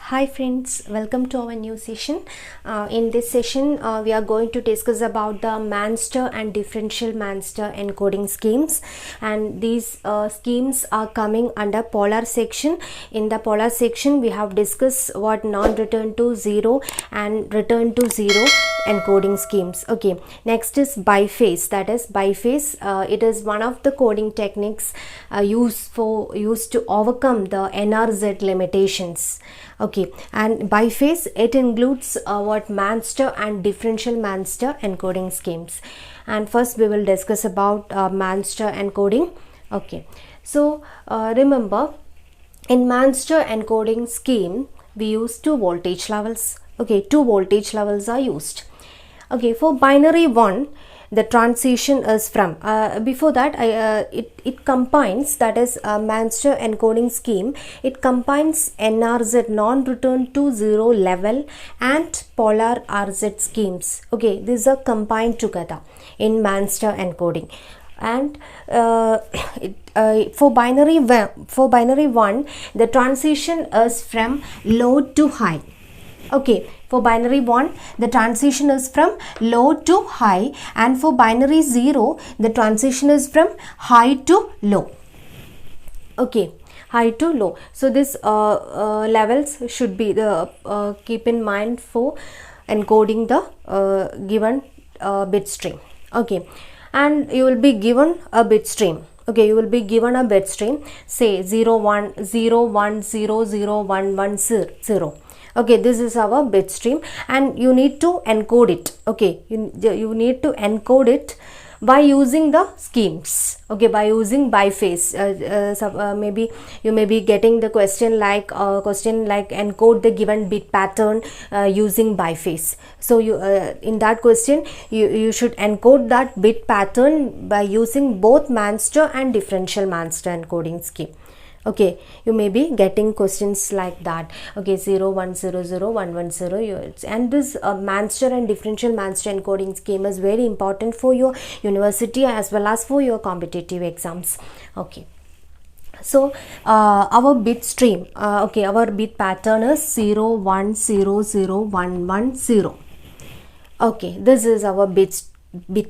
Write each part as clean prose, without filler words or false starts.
Hi friends, welcome to our new session. In this session, we are going to discuss about the Manchester and Differential Manchester encoding schemes, and these schemes are coming under polar section. In the polar section, we have discussed what non-return to zero and return to zero encoding schemes. Okay, next is biphase. That is biphase. It is one of the coding techniques used to overcome the NRZ limitations. Okay, and biphase, it includes what Manchester and Differential Manchester encoding schemes. And first we will discuss about Manchester encoding. Okay, so remember, in Manchester encoding scheme we use two voltage levels. Okay, two voltage levels are used. Okay, for binary 1, the transition is from before that it combines, that is Manchester encoding scheme, it combines NRZ non-return to zero level and polar RZ schemes. Okay, these are combined together in Manchester encoding. And for binary 1, the transition is from low to high. Okay, for binary 1, the transition is from low to high, and for binary 0, the transition is from high to low. Okay, high to low. So this levels should be the keep in mind for encoding the given bit stream. Okay, and you will be given a bit stream. Okay, you will be given a bit stream, say 0 1 0 1 0 0 1 1 0. Okay, this is our bit stream and you need to encode it. Okay, you need to encode it by using the schemes. Okay, by using biphase. Maybe you may be getting the question like encode the given bit pattern using biphase. So you in that question you should encode that bit pattern by using both Manchester and Differential Manchester encoding scheme. Okay, you may be getting questions like that. Okay, 0 1 0 0 1 1 0, and this Manchester and Differential Manchester encoding scheme is very important for your university as well as for your competitive exams. Okay, so our bit stream, okay, our bit pattern is 0 1 0 0 1 1 0. Okay, this is our bit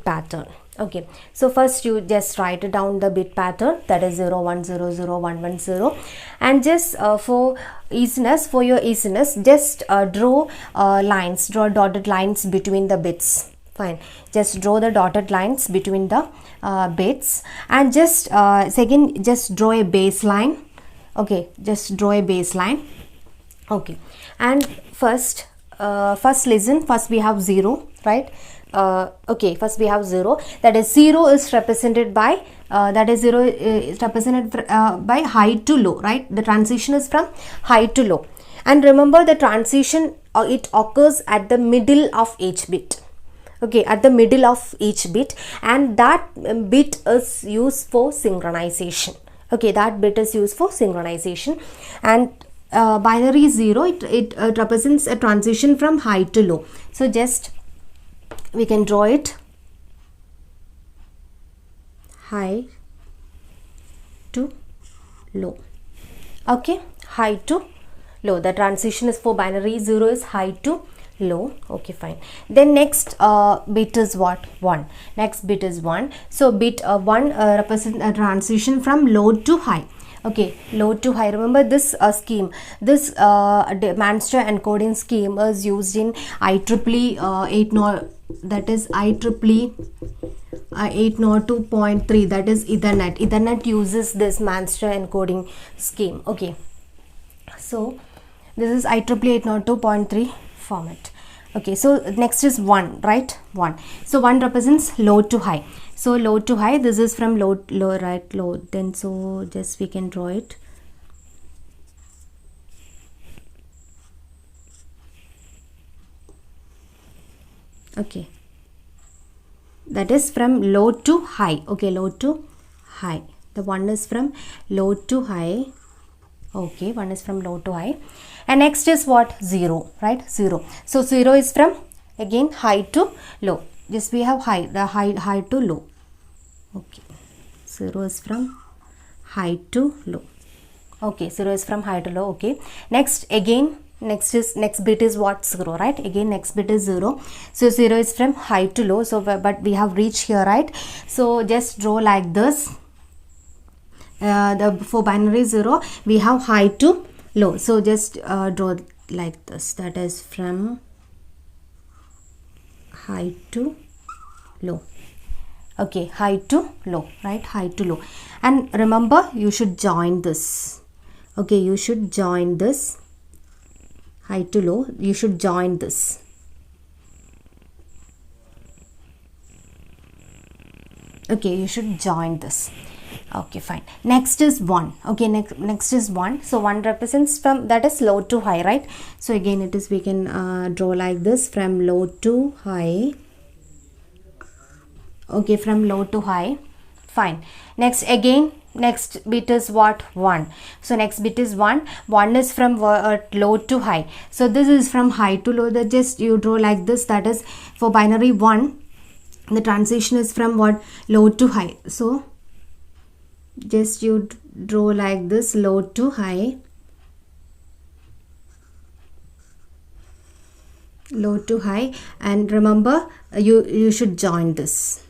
pattern. Okay, so first you just write down the bit pattern, that is 0 1 0 0 1 1 0, and just for your easiness, just draw dotted lines between the bits. Fine, just draw the dotted lines between the bits, and just second, just draw a baseline. Okay, just draw a baseline. Okay, and first listen, first we have 0, right? Okay, first we have 0, that is 0 is represented by by high to low, right? The transition is from high to low, and remember the transition it occurs at the middle of each bit. Okay, at the middle of each bit, and that bit is used for synchronization. Okay, that bit is used for synchronization, and binary 0, it represents a transition from high to low. So just we can draw it, high to low. Okay, high to low. The transition is for binary 0 is high to low. Okay, fine. Then next bit is what? 1. Next bit is 1. So bit 1 represents a transition from low to high. Okay, low to high. Remember this scheme, this Manchester encoding scheme is used in IEEE that is IEEE 802.3, that is Ethernet. Ethernet uses this Manchester encoding scheme. Okay, so this is IEEE 802.3 format. Okay, so next is 1, right? 1. So 1 represents low to high. So low to high, this is from low, right, low. Then so just we can draw it. Okay, that is from low to high. Okay, low to high. The 1 is from low to high. Okay, 1 is from low to high. And next is what? 0, right? 0. So 0 is from again high to low. Just we have high to low. Okay, 0 is from high to low. Okay, 0 is from high to low. Okay, next again next bit is what? 0, right? Again next bit is 0. So 0 is from high to low. So but we have reached here, right? So just draw like this. For binary 0 we have high to low. So just draw like this, that is from high to low. Okay, high to low, right? High to low. And remember, you should join this. Okay, you should join this. High to low, you should join this. Okay, you should join this. Okay, fine. Next is 1. Okay, next is 1. So 1 represents from, that is low to high, right? So again it is, we can draw like this, from low to high. Okay, from low to high. Fine. Next, again next bit is what? 1. So next bit is 1. 1 is from low to high. So this is from high to low. That just you draw like this, that is for binary 1 the transition is from what? Low to high. So just you draw like this, low to high, low to high, and remember you should join this.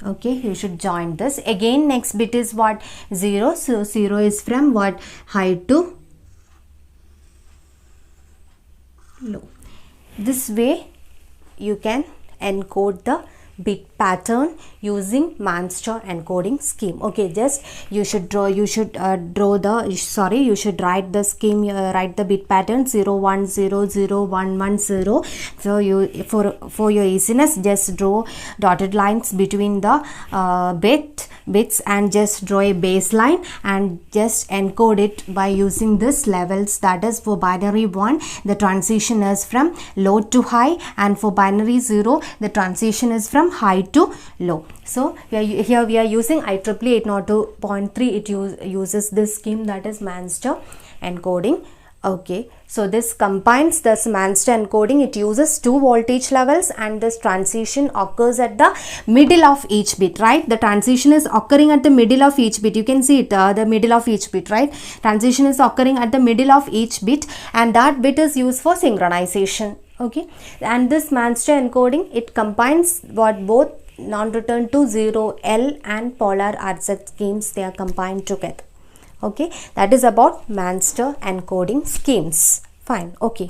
Okay, you should join this. Again next bit is what? 0. So 0 is from what? High to low. This way you can encode the bit pattern using Manchester encoding scheme. Okay, just you should write the scheme, write the bit pattern 0 1 0 0 1 1 0. So you, for your easiness, just draw dotted lines between the bits and just draw a baseline and just encode it by using this levels. That is for binary 1 the transition is from low to high, and for binary 0 the transition is from high to low. So here we are using IEEE 802.3. it uses this scheme, that is Manchester encoding. Okay, so this combines this Manchester encoding. It uses 2 voltage levels, and this transition occurs at the middle of each bit, right? The transition is occurring at the middle of each bit. You can see it, the middle of each bit, right? Transition is occurring at the middle of each bit, and that bit is used for synchronization. Okay, and this Manchester encoding, it combines what? Both non-return to 0 L and polar RZ schemes, they are combined together. Okay, that is about Manchester encoding schemes. Fine. Okay,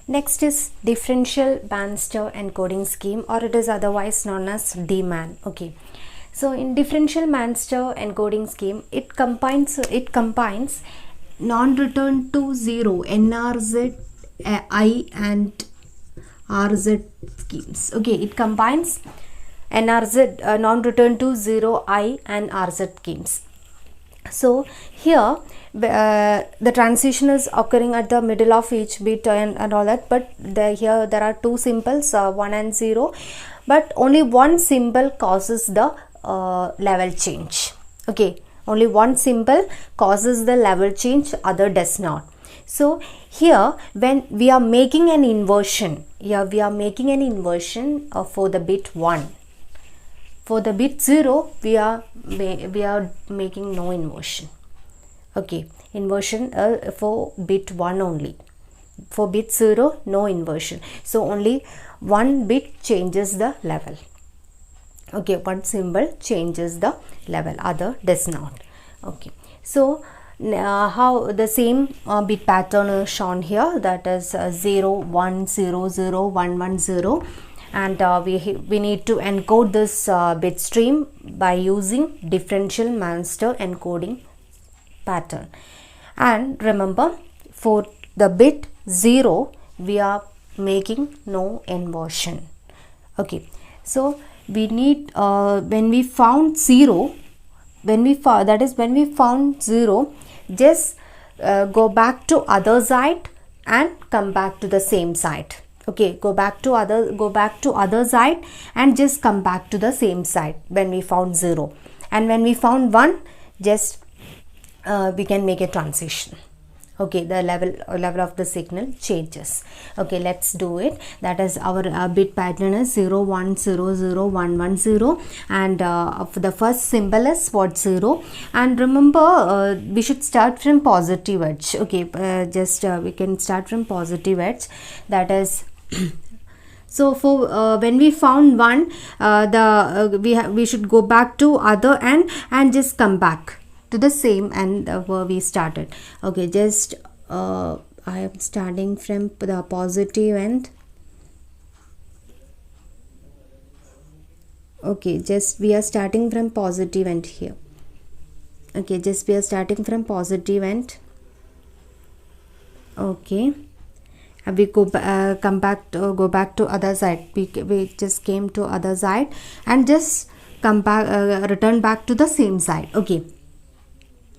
next is differential Manchester encoding scheme, or it is otherwise known as DMAN. Okay, so in differential Manchester encoding scheme, it combines non-return to 0 NRZ I and RZ schemes. Okay, it combines NRZ non-return to 0 I and RZ schemes. So here the transition is occurring at the middle of each bit and all that, but here there are 2 symbols, 1 and 0, but only one symbol causes the level change. Okay, only one symbol causes the level change, other does not. So here when we are making an inversion, for the bit 1. For the bit 0, we are making no inversion. Okay, inversion for bit 1 only. For bit 0, no inversion. So only one bit changes the level. Okay, one symbol changes the level, other does not. Okay, so how the same bit pattern is shown here, that is 0 1 0 0 1 1 0. And we need to encode this bit stream by using differential Manchester encoding pattern. And remember, for the bit 0 we are making no inversion. Okay, so we need when we found 0, when we found 0, just go back to other side and come back to the same side. Okay, go back to other side and just come back to the same side when we found 0. And when we found 1, just we can make a transition. Okay, the level of the signal changes. Okay, let's do it. That is our bit pattern is 0 1 0 0 1 1 0, and for the first symbol is what, 0. And remember, we should start from positive edge. Okay, we can start from positive edge. That is so for when we found 1, we should go back to other end and just come back to the same end where we started. Okay, just I am starting from the positive end. Okay, just we are starting from positive end here. Okay, just we are starting from positive end. Okay, we go back to other side. We just came to other side and just come back, return back to the same side. Okay,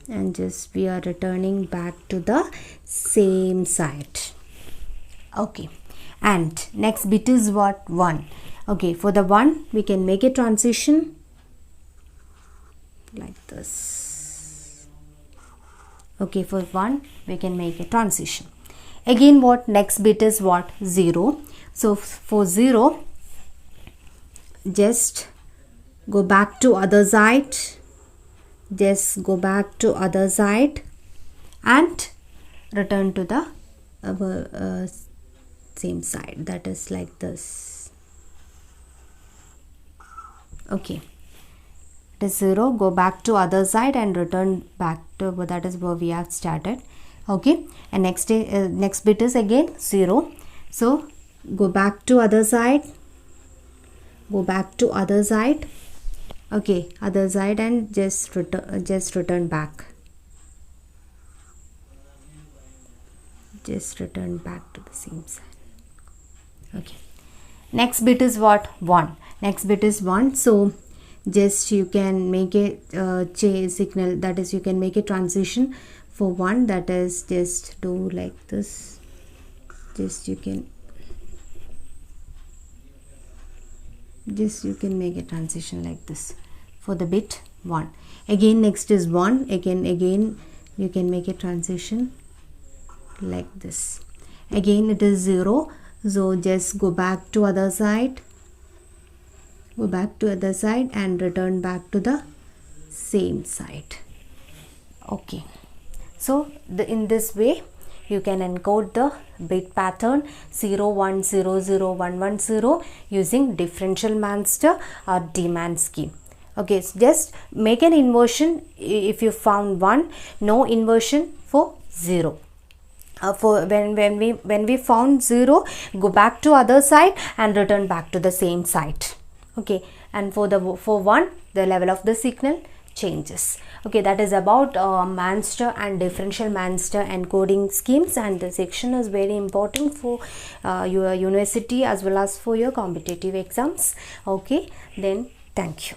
and just we are returning back to the same side. Okay, and next bit is what, 1. Okay, for the 1 we can make a transition like this. Okay, for 1 we can make a transition. Again, what, next bit is what, 0. So for 0, just go back to other side. Just go back to other side and return to the same side. That is like this. Okay, it is 0, go back to other side and return back to, that is where we have started. Okay, and next bit is again 0. So go back to other side, go back to other side. Okay, other side, and just return back. Just return back to the same side. Okay, next bit is what, 1. Next bit is 1. So just you can make a signal, that is you can make a transition for 1, that is just do like this. Just you can make a transition like this for the bit 1. Again, next is 1. Again you can make a transition like this. Again it is 0. So just go back to other side. Go back to other side and return back to the same side. Okay, so in this way you can encode the bit pattern 0 1 0 0 1 1 0 using differential Manchester or demand scheme. Okay, so just make an inversion if you found 1, no inversion for 0. For when we found 0, go back to other side and return back to the same side. Okay, and for 1, the level of the signal changes. Okay, that is about Manchester and differential Manchester encoding schemes, and the section is very important for your university as well as for your competitive exams. Okay, then thank you.